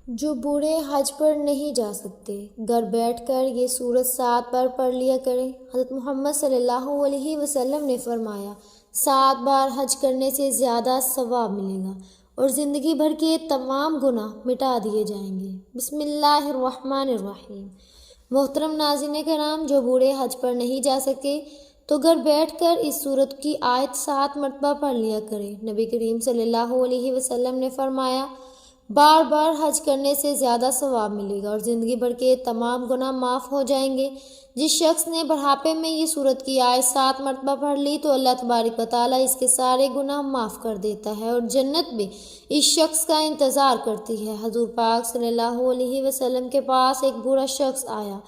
جو بوڑھے حج پر نہیں جا سکتے گھر بیٹھ کر یہ سورت 7 بار پڑھ لیا کریں۔ حضرت محمد صلی اللہ علیہ وسلم نے فرمایا 7 بار حج کرنے سے زیادہ ثواب ملے گا اور زندگی بھر کے تمام گناہ مٹا دیے جائیں گے۔ بسم اللہ الرحمن الرحیم۔ محترم ناظرین کرام، جو بوڑھے حج پر نہیں جا سکے تو گھر بیٹھ کر اس سورت کی آیت 7 مرتبہ پڑھ لیا کریں۔ نبی کریم صلی اللہ علیہ وسلم نے فرمایا بار بار حج کرنے سے زیادہ ثواب ملے گا اور زندگی بھر کے تمام گناہ معاف ہو جائیں گے۔ جس شخص نے بڑھاپے میں یہ سورت کی آیت 7 مرتبہ پڑھ لی تو اللہ تبارک و تعالیٰ اس کے سارے گناہ معاف کر دیتا ہے اور جنت بھی اس شخص کا انتظار کرتی ہے۔ حضور پاک صلی اللہ علیہ وسلم کے پاس ایک بوڑھا شخص آیا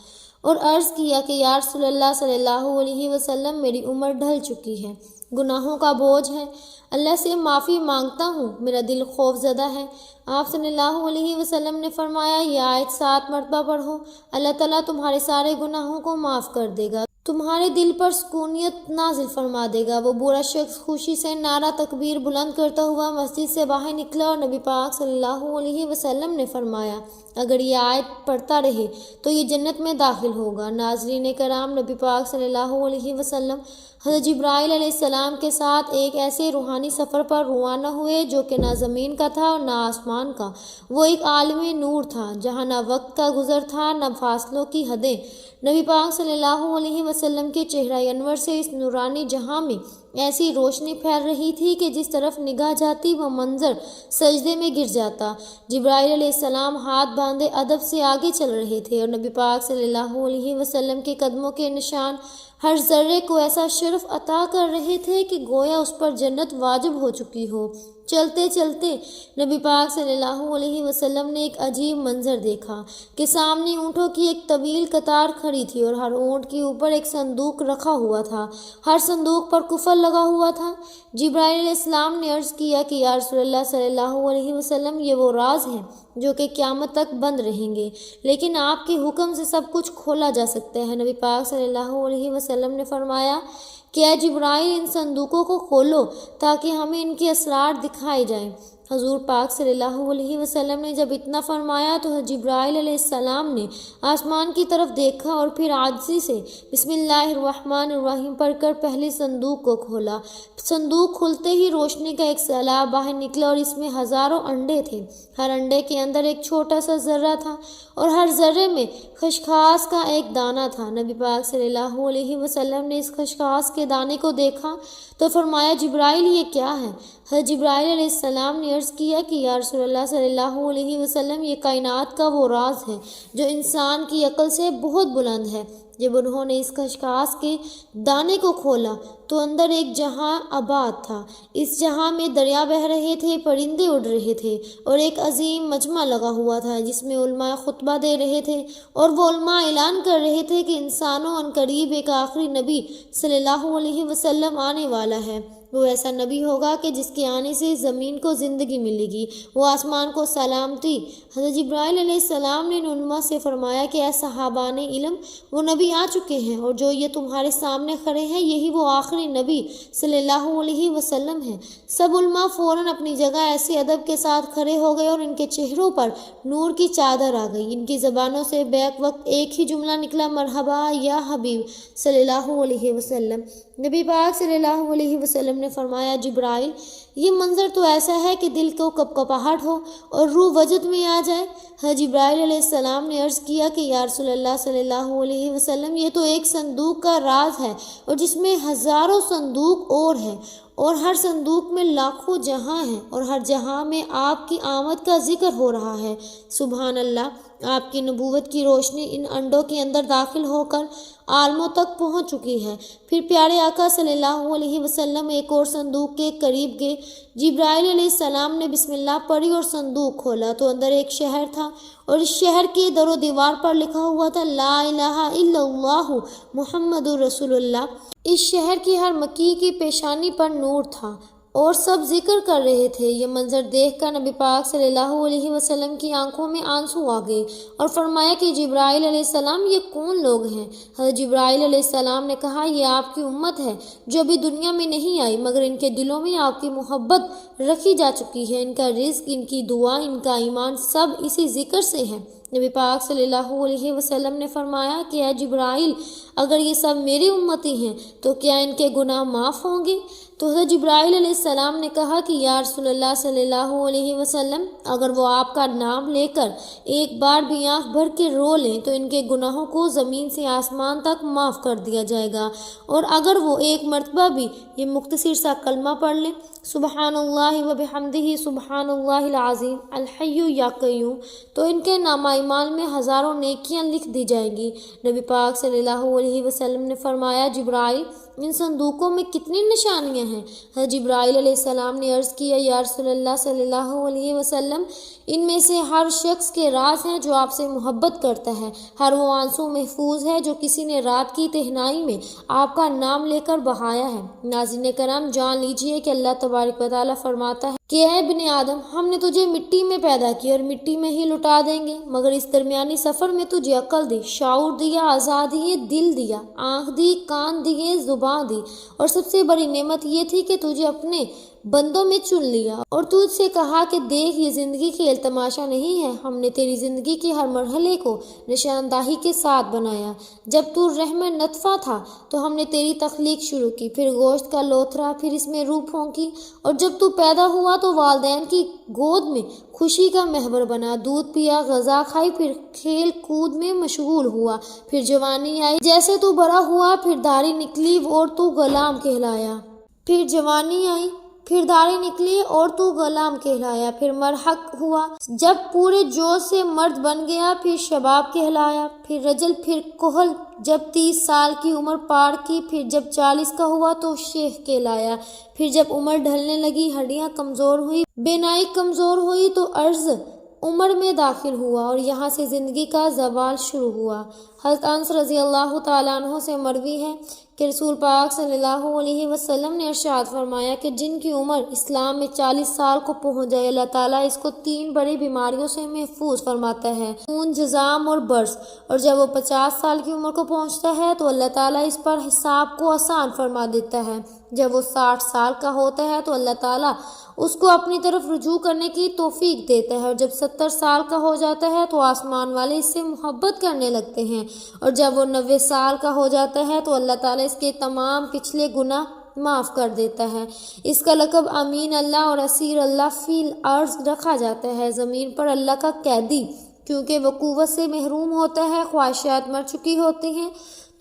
اور عرض کیا کہ یا رسول اللہ صلی اللہ علیہ وسلم، میری عمر ڈھل چکی ہے، گناہوں کا بوجھ ہے، اللہ سے معافی مانگتا ہوں، میرا دل خوف زدہ ہے۔ آپ صلی اللہ علیہ وسلم نے فرمایا یہ آیت 7 مرتبہ پڑھو، اللہ تعالیٰ تمہارے سارے گناہوں کو معاف کر دے گا، تمہارے دل پر سکونیت نازل فرما دے گا۔ وہ بوڑھا شخص خوشی سے نعرہ تکبیر بلند کرتا ہوا مسجد سے باہر نکلا اور نبی پاک صلی اللہ علیہ وسلم نے فرمایا اگر یہ آیت پڑھتا رہے تو یہ جنت میں داخل ہوگا۔ ناظرین کرام، نبی پاک صلی اللہ علیہ وسلم حضرت جبرائیل علیہ السلام کے ساتھ ایک ایسے روحانی سفر پر روانہ ہوئے جو کہ نہ زمین کا تھا اور نہ آسمان کا۔ وہ ایک عالم نور تھا جہاں نہ وقت کا گزر تھا نہ فاصلوں کی حدیں۔ نبی پاک صلی اللہ علیہ وسلم کے چہرہ انور سے اس نورانی جہاں میں ایسی روشنی پھیل رہی تھی کہ جس طرف نگاہ جاتی وہ منظر سجدے میں گر جاتا۔ جبرائیل علیہ السلام ہاتھ باندھے ادب سے آگے چل رہے تھے اور نبی پاک صلی اللہ علیہ وسلم کے قدموں کے نشان ہر ذرے کو ایسا شرف عطا کر رہے تھے کہ گویا اس پر جنت واجب ہو چکی ہو۔ چلتے چلتے نبی پاک صلی اللہ علیہ وسلم نے ایک عجیب منظر دیکھا کہ سامنے اونٹوں کی ایک طویل قطار کھڑی تھی اور ہر اونٹ کے اوپر ایک صندوق رکھا ہوا تھا، ہر صندوق پر کفل لگا ہوا تھا۔ جبرائیل علیہ السلام نے عرض کیا کہ یا رسول اللہ صلی اللہ علیہ وسلم، یہ وہ راز ہیں جو کہ قیامت تک بند رہیں گے، لیکن آپ کے حکم سے سب کچھ کھولا جا سکتا ہے۔ نبی پاک صلی اللہ علیہ وسلم نے فرمایا کہ اے جبرائیل، ان صندوقوں کو کھولو تاکہ ہمیں ان کے اسرار دکھائے جائیں۔ حضور پاک صلی اللہ علیہ وسلم نے جب اتنا فرمایا تو جبرائیل علیہ السلام نے آسمان کی طرف دیکھا اور پھر عاجزی سے بسم اللہ الرحمن الرحیم پڑھ کر پہلے صندوق کو کھولا۔ صندوق کھلتے ہی روشنی کا ایک سیلاب باہر نکلا اور اس میں ہزاروں انڈے تھے۔ ہر انڈے کے اندر ایک چھوٹا سا ذرہ تھا اور ہر ذرے میں خشخاش کا ایک دانہ تھا۔ نبی پاک صلی اللہ علیہ وسلم نے اس خشخاش کے دانے کو دیکھا تو فرمایا جبرائیل، یہ کیا ہے؟ حضرت جبرائیل علیہ السلام نے عرض کیا کہ یا رسول اللہ صلی اللہ علیہ وسلم، یہ کائنات کا وہ راز ہے جو انسان کی عقل سے بہت بلند ہے۔ جب انہوں نے اس خشخاش کے دانے کو کھولا تو اندر ایک جہاں آباد تھا۔ اس جہاں میں دریا بہہ رہے تھے، پرندے اڑ رہے تھے اور ایک عظیم مجمع لگا ہوا تھا جس میں علماء خطبہ دے رہے تھے اور وہ علماء اعلان کر رہے تھے کہ انسانوں عنقریب ایک آخری نبی صلی اللہ علیہ وسلم آنے والا ہے۔ وہ ایسا نبی ہوگا کہ جس کے آنے سے زمین کو زندگی ملے گی، وہ آسمان کو سلامتی۔ حضرت جبرائیل علیہ السلام نے علماء سے فرمایا کہ اے صحابان علم، وہ نبی آ چکے ہیں اور جو یہ تمہارے سامنے کھڑے ہیں یہی وہ آخری نبی صلی اللہ علیہ وسلم ہیں۔ سب علماء فوراً اپنی جگہ ایسے ادب کے ساتھ کھڑے ہو گئے اور ان کے چہروں پر نور کی چادر آ گئی۔ ان کی زبانوں سے بیک وقت ایک ہی جملہ نکلا، مرحبا یا حبیب صلی اللہ علیہ وسلم۔ نبی پاک صلی اللہ علیہ وسلم نے فرمایا جبرائیل، یہ منظر تو ایسا ہے کہ دل کو کپکپاہٹ ہو اور روح وجد میں آ جائے۔ حضرت جبرائیل علیہ السلام نے عرض کیا کہ یا رسول اللہ صلی اللہ علیہ وسلم، یہ تو ایک صندوق کا راز ہے اور جس میں ہزاروں صندوق اور ہیں اور ہر صندوق میں لاکھوں جہاں ہیں اور ہر جہاں میں آپ کی آمد کا ذکر ہو رہا ہے۔ سبحان اللہ! آپ کی نبوت کی روشنی ان انڈوں کے اندر داخل ہو کر عالموں تک پہنچ چکی ہے۔ پھر پیارے آقا صلی اللہ علیہ وسلم ایک اور صندوق کے قریب گئے۔ جبرائیل علیہ السلام نے بسم اللہ پڑھی اور صندوق کھولا تو اندر ایک شہر تھا اور اس شہر کے در و دیوار پر لکھا ہوا تھا لا الہ الا اللہ محمد رسول اللہ۔ اس شہر کی ہر مکی کی پیشانی پر نور تھا اور سب ذکر کر رہے تھے۔ یہ منظر دیکھ کر نبی پاک صلی اللہ علیہ وسلم کی آنکھوں میں آنسو آ گئے اور فرمایا کہ جبرائیل علیہ السلام یہ کون لوگ ہیں؟ حضرت جبرائیل علیہ السلام نے کہا یہ آپ کی امت ہے جو ابھی دنیا میں نہیں آئی مگر ان کے دلوں میں آپ کی محبت رکھی جا چکی ہے، ان کا رزق، ان کی دعا، ان کا ایمان سب اسی ذکر سے ہے۔ نبی پاک صلی اللہ علیہ وسلم نے فرمایا کہ اے جبرائیل اگر یہ سب میری امتی ہیں تو کیا ان کے گناہ معاف ہوں گے؟ تو حضرت جبرائیل علیہ السلام نے کہا کہ یا رسول اللہ صلی اللہ علیہ وسلم اگر وہ آپ کا نام لے کر ایک بار بھی آنکھ بھر کے رو لیں تو ان کے گناہوں کو زمین سے آسمان تک معاف کر دیا جائے گا، اور اگر وہ ایک مرتبہ بھی یہ مختصر سا کلمہ پڑھ لیں سبحان اللہ و بحمدہ سبحان اللہ العظیم الحی یا قیوم تو ان کے نامہ اعمال میں ہزاروں نیکیاں لکھ دی جائیں گی۔ نبی پاک صلی اللہ علیہ وسلم نے فرمایا جبرائیل ان صندوقوں میں کتنی نشانیاں ہیں؟ حضرت جبرائیل علیہ السلام نے عرض کیا یا رسول اللہ صلی اللہ علیہ وسلم ان میں سے ہر شخص کے راز ہیں جو آپ سے محبت کرتا ہے، ہر وہ آنسو محفوظ ہے جو کسی نے رات کی تہنائی میں آپ کا نام لے کر بہایا ہے۔ ناظرین کرام جان لیجئے کہ اللہ تبارک و تعالیٰ فرماتا ہے کہ اے ابن آدم ہم نے تجھے مٹی میں پیدا کیا اور مٹی میں ہی لٹا دیں گے، مگر اس درمیانی سفر میں تجھے عقل دی، شعور دیا، آزاد دیے، دل دیا، آنکھ دی، کان دیے، زبان دی، اور سب سے بڑی نعمت یہ تھی کہ تجھے اپنے بندوں میں چن لیا اور تجھ سے کہا کہ دیکھ یہ زندگی کھیل تماشا نہیں ہے، ہم نے تیری زندگی کے ہر مرحلے کو نشاندہی کے ساتھ بنایا۔ جب تو رحم نطفہ تھا تو ہم نے تیری تخلیق شروع کی، پھر گوشت کا لوتھڑا، پھر اس میں روح پھونکی، اور جب تو پیدا ہوا تو والدین کی گود میں خوشی کا محور بنا، دودھ پیا، غذا کھائی، پھر کھیل کود میں مشغول ہوا، پھر جوانی آئی، جیسے تو بڑا ہوا، پھر داڑھی نکلی اور تو غلام کہلایا، پھر جوانی آئی، پھر داڑھی نکلی اور تو غلام کہلایا، پھر مرحق ہوا، جب پورے جوش سے مرد بن گیا، پھر شباب کہلایا، پھر رجل، پھر کہل، جب 30 سال کی عمر پار کی، پھر جب 40 کا ہوا تو شیخ کہلایا، پھر جب عمر ڈھلنے لگی، ہڈیاں کمزور ہوئی، بینائی کمزور ہوئی تو عرض عمر میں داخل ہوا اور یہاں سے زندگی کا زوال شروع ہوا۔ حضرت انس رضی اللہ تعالیٰ عنہ سے مروی ہے کہ رسول پاک صلی اللہ علیہ وسلم نے ارشاد فرمایا کہ جن کی عمر اسلام میں 40 سال کو پہنچ جائے اللہ تعالیٰ اس کو 3 بڑی بیماریوں سے محفوظ فرماتا ہے، خون، جذام اور برص، اور جب وہ 50 سال کی عمر کو پہنچتا ہے تو اللہ تعالیٰ اس پر حساب کو آسان فرما دیتا ہے، جب وہ 60 سال کا ہوتا ہے تو اللہ تعالیٰ اس کو اپنی طرف رجوع کرنے کی توفیق دیتا ہے، اور جب 70 سال کا ہو جاتا ہے تو آسمان والے اس سے محبت کرنے لگتے ہیں، اور جب وہ 90 سال کا ہو جاتا ہے تو اللہ تعالیٰ اس کے تمام پچھلے گناہ معاف کر دیتا ہے۔ اس کا لقب امین اللہ اور اسیر اللہ فی الارض رکھا جاتا ہے، زمین پر اللہ کا قیدی، کیونکہ وہ قوت سے محروم ہوتا ہے، خواہشات مر چکی ہوتی ہیں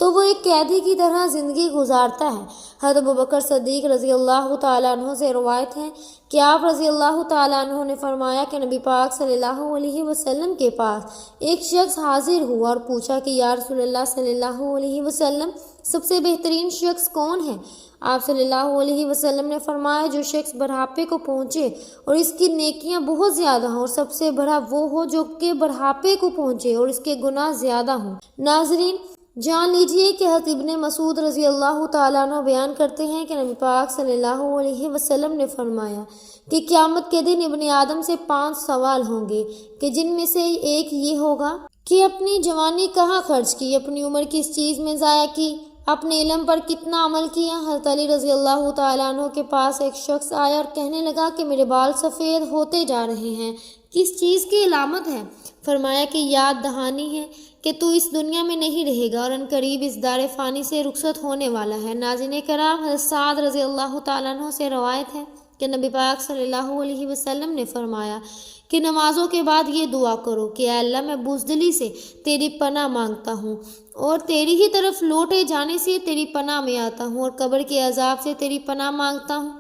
تو وہ ایک قیدی کی طرح زندگی گزارتا ہے۔ حضرت ابوبکر صدیق رضی اللہ تعالیٰ عنہ سے روایت ہے کہ آپ رضی اللہ تعالیٰ عنہ نے فرمایا کہ نبی پاک صلی اللہ علیہ وسلم کے پاس ایک شخص حاضر ہوا اور پوچھا کہ یا رسول اللہ صلی اللہ علیہ وسلم سب سے بہترین شخص کون ہے؟ آپ صلی اللہ علیہ وسلم نے فرمایا جو شخص بڑھاپے کو پہنچے اور اس کی نیکیاں بہت زیادہ ہوں، اور سب سے بڑا وہ ہو جو کہ بڑھاپے کو پہنچے اور اس کے گناہ زیادہ ہوں۔ ناظرین جان لیجئے کہ حضرت ابن مسعود رضی اللہ تعالیٰ عنہ بیان کرتے ہیں کہ نبی پاک صلی اللہ علیہ وسلم نے فرمایا کہ قیامت کے دن ابن آدم سے 5 سوال ہوں گے کہ جن میں سے ایک یہ ہوگا کہ اپنی جوانی کہاں خرچ کی، اپنی عمر کس چیز میں ضائع کی، اپنے علم پر کتنا عمل کیا۔ حضرت علی رضی اللہ تعالیٰ عنہ کے پاس ایک شخص آیا اور کہنے لگا کہ میرے بال سفید ہوتے جا رہے ہیں، کس چیز کی علامت ہے؟ فرمایا کہ یاد دہانی ہے کہ تو اس دنیا میں نہیں رہے گا اور ان قریب اس دار فانی سے رخصت ہونے والا ہے۔ ناظرین کرام حضرت سعد رضی اللہ تعالیٰ عنہ سے روایت ہے کہ نبی پاک صلی اللہ علیہ وسلم نے فرمایا کہ نمازوں کے بعد یہ دعا کرو کہ اے اللہ میں بزدلی سے تیری پناہ مانگتا ہوں اور تیری ہی طرف لوٹے جانے سے تیری پناہ میں آتا ہوں، اور قبر کے عذاب سے تیری پناہ مانگتا ہوں۔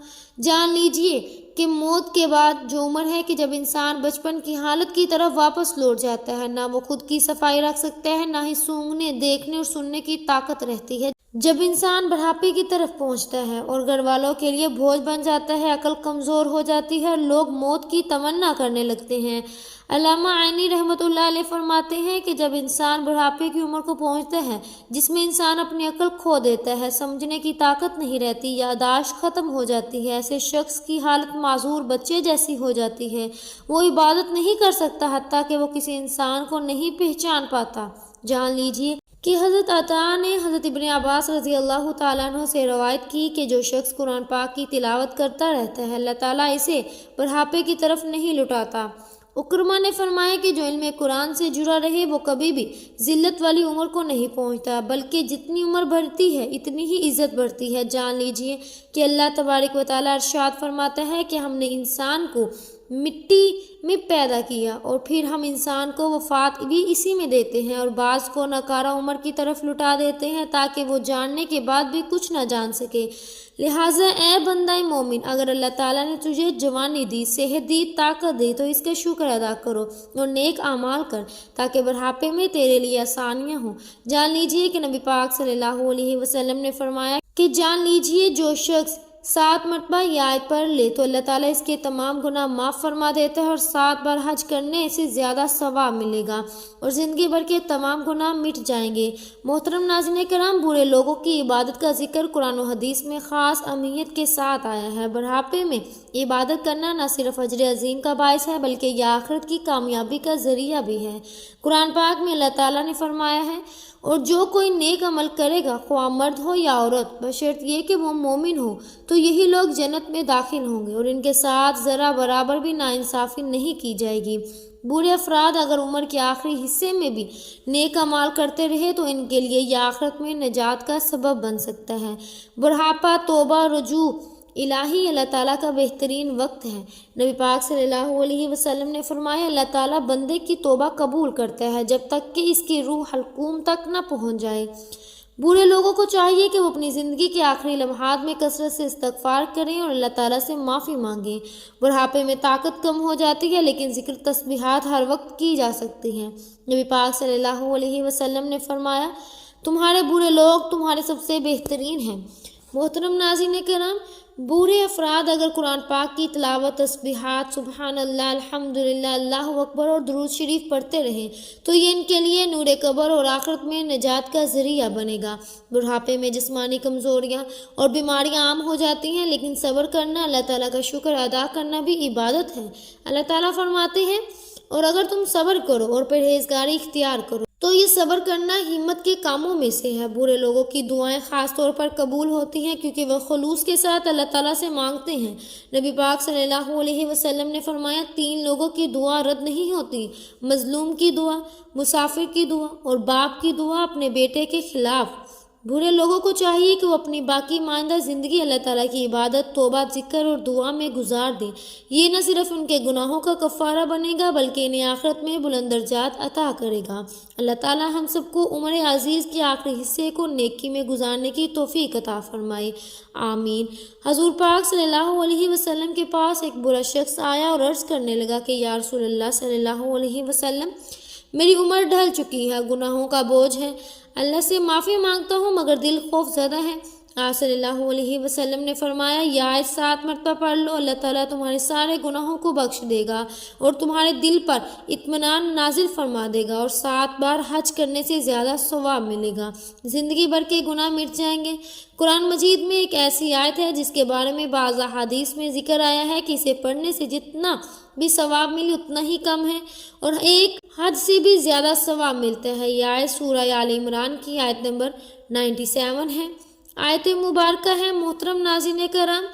جان لیجئے کہ موت کے بعد جو عمر ہے کہ جب انسان بچپن کی حالت کی طرف واپس لوٹ جاتا ہے، نہ وہ خود کی صفائی رکھ سکتا ہے، نہ ہی سونگنے، دیکھنے اور سننے کی طاقت رہتی ہے۔ جب انسان بڑھاپے کی طرف پہنچتا ہے اور گھر والوں کے لیے بوجھ بن جاتا ہے، عقل کمزور ہو جاتی ہے اور لوگ موت کی تمنا کرنے لگتے ہیں۔ علامہ عینی رحمۃ اللہ علیہ فرماتے ہیں کہ جب انسان بڑھاپے کی عمر کو پہنچتا ہے، جس میں انسان اپنی عقل کھو دیتا ہے، سمجھنے کی طاقت نہیں رہتی، یادداشت ختم ہو جاتی ہے، ایسے شخص کی حالت معذور بچے جیسی ہو جاتی ہے۔ وہ عبادت نہیں کر سکتا، حتیٰ کہ وہ کسی انسان کو نہیں پہچان پاتا۔ جان لیجیے کہ حضرت عطا نے حضرت ابن عباس رضی اللہ تعالیٰ عنہ سے روایت کی کہ جو شخص قرآن پاک کی تلاوت کرتا رہتا ہے، اللہ تعالیٰ اسے بڑھاپے کی طرف نہیں لٹاتا۔ اکرمہ نے فرمایا کہ جو علم قرآن سے جڑا رہے وہ کبھی بھی ذلت والی عمر کو نہیں پہنچتا، بلکہ جتنی عمر بڑھتی ہے اتنی ہی عزت بڑھتی ہے۔ جان لیجیے کہ اللہ تبارک و تعالیٰ ارشاد فرماتا ہے کہ ہم نے انسان کو مٹی میں پیدا کیا اور پھر ہم انسان کو وفات بھی اسی میں دیتے ہیں، اور بعض کو ناکارہ عمر کی طرف لٹا دیتے ہیں تاکہ وہ جاننے کے بعد بھی کچھ نہ جان سکے۔ لہٰذا اے بندہ مومن، اگر اللہ تعالیٰ نے تجھے جوانی دی، صحت دی، طاقت دی تو اس کا شکر ادا کرو اور نیک اعمال کر تاکہ بڑھاپے میں تیرے لیے آسانیاں ہوں۔ جان لیجیے کہ نبی پاک صلی اللہ علیہ وسلم نے فرمایا کہ جان لیجیے جو شخص 7 مرتبہ یہ آیت پڑھ لے تو اللہ تعالیٰ اس کے تمام گناہ معاف فرما دیتا ہے اور 7 بار حج کرنے سے زیادہ ثواب ملے گا اور زندگی بھر کے تمام گناہ مٹ جائیں گے۔ محترم ناظرین کرام، برے لوگوں کی عبادت کا ذکر قرآن و حدیث میں خاص اہمیت کے ساتھ آیا ہے۔ بڑھاپے میں عبادت کرنا نہ صرف اجر عظیم کا باعث ہے بلکہ یہ آخرت کی کامیابی کا ذریعہ بھی ہے۔ قرآن پاک میں اللہ تعالیٰ نے فرمایا ہے، اور جو کوئی نیک عمل کرے گا، خواہ مرد ہو یا عورت، بشرط یہ کہ وہ مومن ہو، تو یہی لوگ جنت میں داخل ہوں گے اور ان کے ساتھ ذرا برابر بھی ناانصافی نہیں کی جائے گی۔ برے افراد اگر عمر کے آخری حصے میں بھی نیک اعمال کرتے رہے تو ان کے لیے یہ آخرت میں نجات کا سبب بن سکتا ہے۔ بڑھاپا توبہ، رجوع الہی اللہ تعالیٰ کا بہترین وقت ہے۔ نبی پاک صلی اللہ علیہ وسلم نے فرمایا، اللہ تعالیٰ بندے کی توبہ قبول کرتا ہے جب تک کہ اس کی روح حلقوم تک نہ پہنچ جائے۔ برے لوگوں کو چاہیے کہ وہ اپنی زندگی کے آخری لمحات میں کثرت سے استغفار کریں اور اللہ تعالیٰ سے معافی مانگیں۔ بڑھاپے میں طاقت کم ہو جاتی ہے لیکن ذکر تسبیحات ہر وقت کی جا سکتی ہیں۔ نبی پاک صلی اللہ علیہ وسلم نے فرمایا، تمہارے برے لوگ تمہارے سب سے بہترین ہیں۔ محترم ناظرین کرام، برے افراد اگر قرآن پاک کی تلاوت، تسبیحات، سبحان اللہ، الحمدللہ، اللہ اکبر اور درود شریف پڑھتے رہیں تو یہ ان کے لیے نور قبر اور آخرت میں نجات کا ذریعہ بنے گا۔ بڑھاپے میں جسمانی کمزوریاں اور بیماریاں عام ہو جاتی ہیں لیکن صبر کرنا، اللہ تعالیٰ کا شکر ادا کرنا بھی عبادت ہے۔ اللہ تعالیٰ فرماتے ہیں، اور اگر تم صبر کرو اور پرہیزگاری اختیار کرو تو یہ صبر کرنا ہمت کے کاموں میں سے ہے۔ برے لوگوں کی دعائیں خاص طور پر قبول ہوتی ہیں کیونکہ وہ خلوص کے ساتھ اللہ تعالیٰ سے مانگتے ہیں۔ نبی پاک صلی اللہ علیہ وسلم نے فرمایا، 3 لوگوں کی دعا رد نہیں ہوتی: مظلوم کی دعا، مسافر کی دعا اور باپ کی دعا اپنے بیٹے کے خلاف۔ برے لوگوں کو چاہیے کہ وہ اپنی باقی ماندہ زندگی اللہ تعالیٰ کی عبادت، توبہ، ذکر اور دعا میں گزار دیں۔ یہ نہ صرف ان کے گناہوں کا کفارہ بنے گا بلکہ انہیں آخرت میں بلند درجات عطا کرے گا۔ اللہ تعالیٰ ہم سب کو عمر عزیز کے آخری حصے کو نیکی میں گزارنے کی توفیق عطا فرمائے، آمین۔ حضور پاک صلی اللہ علیہ وسلم کے پاس ایک برا شخص آیا اور عرض کرنے لگا کہ یا رسول اللہ صلی اللہ علیہ وسلم، میری عمر ڈھل چکی ہے، گناہوں کا بوجھ ہے، اللہ سے معافی مانگتا ہوں مگر دل خوف زدہ ہے۔ آپ صلی اللہ علیہ وسلم نے فرمایا، یہ آیت 7 مرتبہ پڑھ لو، اللہ تعالیٰ تمہارے سارے گناہوں کو بخش دے گا اور تمہارے دل پر اطمینان نازل فرما دے گا اور 7 بار حج کرنے سے زیادہ ثواب ملے گا، زندگی بھر کے گناہ مٹ جائیں گے۔ قرآن مجید میں ایک ایسی آیت ہے جس کے بارے میں بعض احادیث میں ذکر آیا ہے کہ اسے پڑھنے سے جتنا بھی ثواب ملے اتنا ہی کم ہے اور ایک حج سے بھی زیادہ ثواب ملتا ہے۔ یہ آیت سورہ آل عمران کی آیت نمبر 97 ہے۔ آیت مبارکہ ہے۔ محترم ناظرین کرام،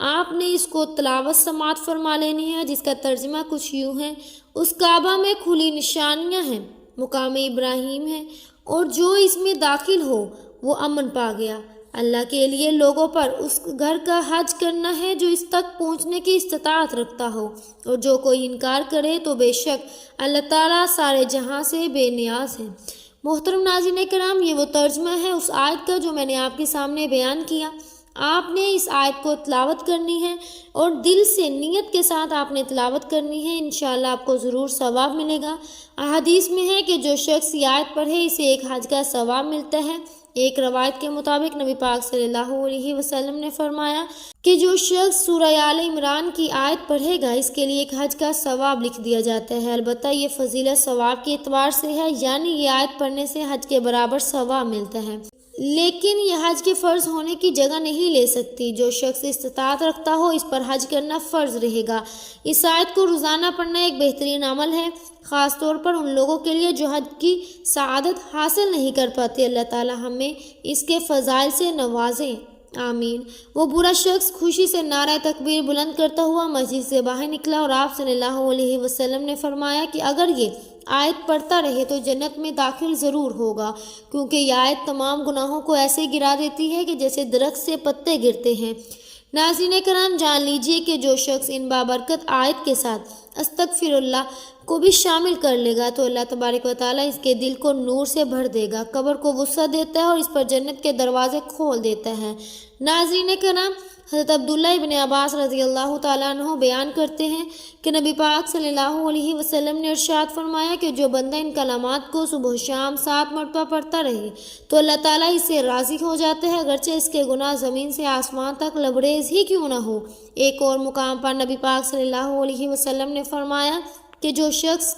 آپ نے اس کو تلاوت سماعت فرما لینی ہے، جس کا ترجمہ کچھ یوں ہے: اس کعبہ میں کھلی نشانیاں ہیں، مقام ابراہیم ہے، اور جو اس میں داخل ہو وہ امن پا گیا۔ اللہ کے لیے لوگوں پر اس گھر کا حج کرنا ہے جو اس تک پہنچنے کی استطاعت رکھتا ہو، اور جو کوئی انکار کرے تو بے شک اللہ تعالیٰ سارے جہاں سے بے نیاز ہے۔ محترم ناظرین کرام، یہ وہ ترجمہ ہے اس آیت کا جو میں نے آپ کے سامنے بیان کیا۔ آپ نے اس آیت کو تلاوت کرنی ہے اور دل سے نیت کے ساتھ آپ نے تلاوت کرنی ہے، انشاءاللہ آپ کو ضرور ثواب ملے گا۔ احادیث میں ہے کہ جو شخص یہ آیت پڑھے اسے ایک حج کا ثواب ملتا ہے۔ ایک روایت کے مطابق نبی پاک صلی اللہ علیہ وسلم نے فرمایا کہ جو شخص سورہ آل عمران کی آیت پڑھے گا اس کے لیے ایک حج کا ثواب لکھ دیا جاتا ہے۔ البتہ یہ فضیلت ثواب کے اعتبار سے ہے، یعنی یہ آیت پڑھنے سے حج کے برابر ثواب ملتا ہے، لیکن یہ حج کے فرض ہونے کی جگہ نہیں لے سکتی۔ جو شخص استطاعت رکھتا ہو اس پر حج کرنا فرض رہے گا۔ اس آیت کو روزانہ پڑھنا ایک بہترین عمل ہے، خاص طور پر ان لوگوں کے لیے جو حج کی سعادت حاصل نہیں کر پاتے۔ اللہ تعالی ہمیں اس کے فضائل سے نوازیں، آمین۔ وہ برا شخص خوشی سے نعرہ تکبیر بلند کرتا ہوا مسجد سے باہر نکلا اور آپ صلی اللہ علیہ وسلم نے فرمایا کہ اگر یہ آیت پڑھتا رہے تو جنت میں داخل ضرور ہوگا، کیونکہ یہ آیت تمام گناہوں کو ایسے گرا دیتی ہے کہ جیسے درخت سے پتے گرتے ہیں۔ ناظرین کرام، جان لیجئے کہ جو شخص ان بابرکت آیت کے ساتھ استغفر اللہ کو بھی شامل کر لے گا تو اللہ تبارک و تعالیٰ اس کے دل کو نور سے بھر دے گا، قبر کو وسعت دیتا ہے اور اس پر جنت کے دروازے کھول دیتا ہے۔ ناظرین کرام، حضرت عبداللہ ابن عباس رضی اللہ تعالیٰ عنہ بیان کرتے ہیں کہ نبی پاک صلی اللہ علیہ وسلم نے ارشاد فرمایا کہ جو بندہ ان کلمات کو صبح و شام 7 مرتبہ پڑھتا رہے تو اللہ تعالیٰ اس سے راضی ہو جاتا ہے، اگرچہ اس کے گناہ زمین سے آسمان تک لبریز ہی کیوں نہ ہو۔ ایک اور مقام پر نبی پاک صلی اللہ علیہ وسلم نے فرمایا کہ جو شخص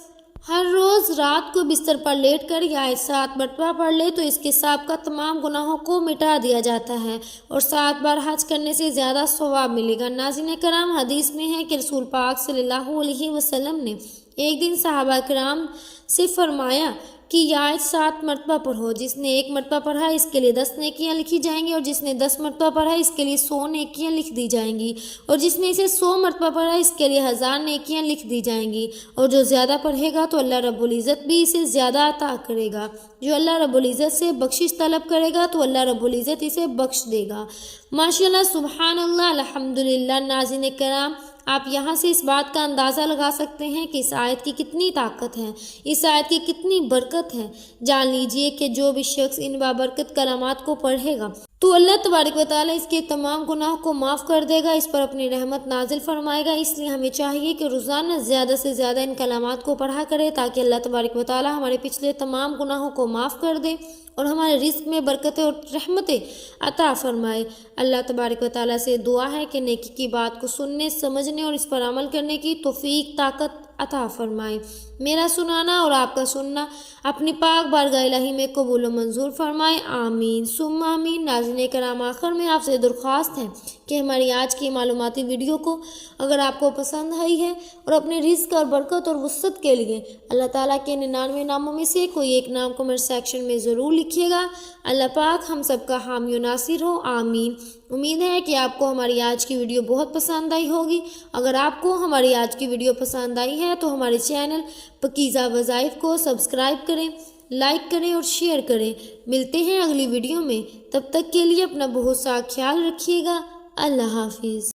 ہر روز رات کو بستر پر لیٹ کر یہ آیت 7 مرتبہ پڑھ لے تو اس کے سابقہ تمام گناہوں کو مٹا دیا جاتا ہے اور 7 بار حج کرنے سے زیادہ ثواب ملے گا۔ ناظرین کرام، حدیث میں ہے کہ رسول پاک صلی اللہ علیہ وسلم نے ایک دن صحابہ کرام سے فرمایا کہ یہ آیت 7 مرتبہ پڑھو، جس نے 1 مرتبہ پڑھا اس کے لیے 10 نیکیاں لکھی جائیں گی اور جس نے 10 مرتبہ پڑھا اس کے لیے 100 نیکیاں لکھ دی جائیں گی اور جس نے اسے 100 مرتبہ پڑھا اس کے لیے 1000 نیکیاں لکھ دی جائیں گی، اور جو زیادہ پڑھے گا تو اللہ رب العزت بھی اسے زیادہ عطا کرے گا۔ جو اللہ رب العزت سے بخشش طلب کرے گا تو اللہ رب العزت اسے بخش دے گا۔ ماشاءاللہ، سبحان اللہ، الحمدللہ۔ ناظرین کرام، آپ یہاں سے اس بات کا اندازہ لگا سکتے ہیں کہ اس آیت کی کتنی طاقت ہے، اس آیت کی کتنی برکت ہے۔ جان لیجئے کہ جو بھی شخص ان بابرکت کلمات کو پڑھے گا تو اللہ تبارک و تعالیٰ اس کے تمام گناہ کو معاف کر دے گا، اس پر اپنی رحمت نازل فرمائے گا۔ اس لیے ہمیں چاہیے کہ روزانہ زیادہ سے زیادہ ان کلمات کو پڑھا کرے تاکہ اللہ تبارک و تعالیٰ ہمارے پچھلے تمام گناہوں کو معاف کر دے اور ہمارے رزق میں برکتیں اور رحمتیں عطا فرمائے۔ اللہ تبارک و تعالیٰ سے دعا ہے کہ نیکی کی بات کو سننے، سمجھنے اور اس پر عمل کرنے کی توفیق، طاقت عطا فرمائے۔ میرا سنانا اور آپ کا سننا اپنی پاک بارگاہ الہی میں قبول و منظور فرمائے، آمین ثم آمین۔ ناظرین کرام، آخر میں آپ سے درخواست ہے کہ ہماری آج کی معلوماتی ویڈیو کو اگر آپ کو پسند آئی ہے اور اپنے رزق اور برکت اور وسعت کے لیے اللہ تعالیٰ کے 99 ناموں میں سے کوئی ایک نام کمنٹ سیکشن میں ضرور لکھیے گا۔ اللہ پاک ہم سب کا حامی و ناصر ہو، آمین۔ امید ہے کہ آپ کو ہماری آج کی ویڈیو بہت پسند آئی ہوگی۔ اگر آپ کو ہماری آج کی ویڈیو پسند آئی ہے تو ہمارے چینل پاکیزہ وظائف کو سبسکرائب کریں، لائک کریں اور شیئر کریں۔ ملتے ہیں اگلی ویڈیو میں، تب تک کے لیے اپنا بہت سا خیال رکھیے گا۔ اللہ حافظ۔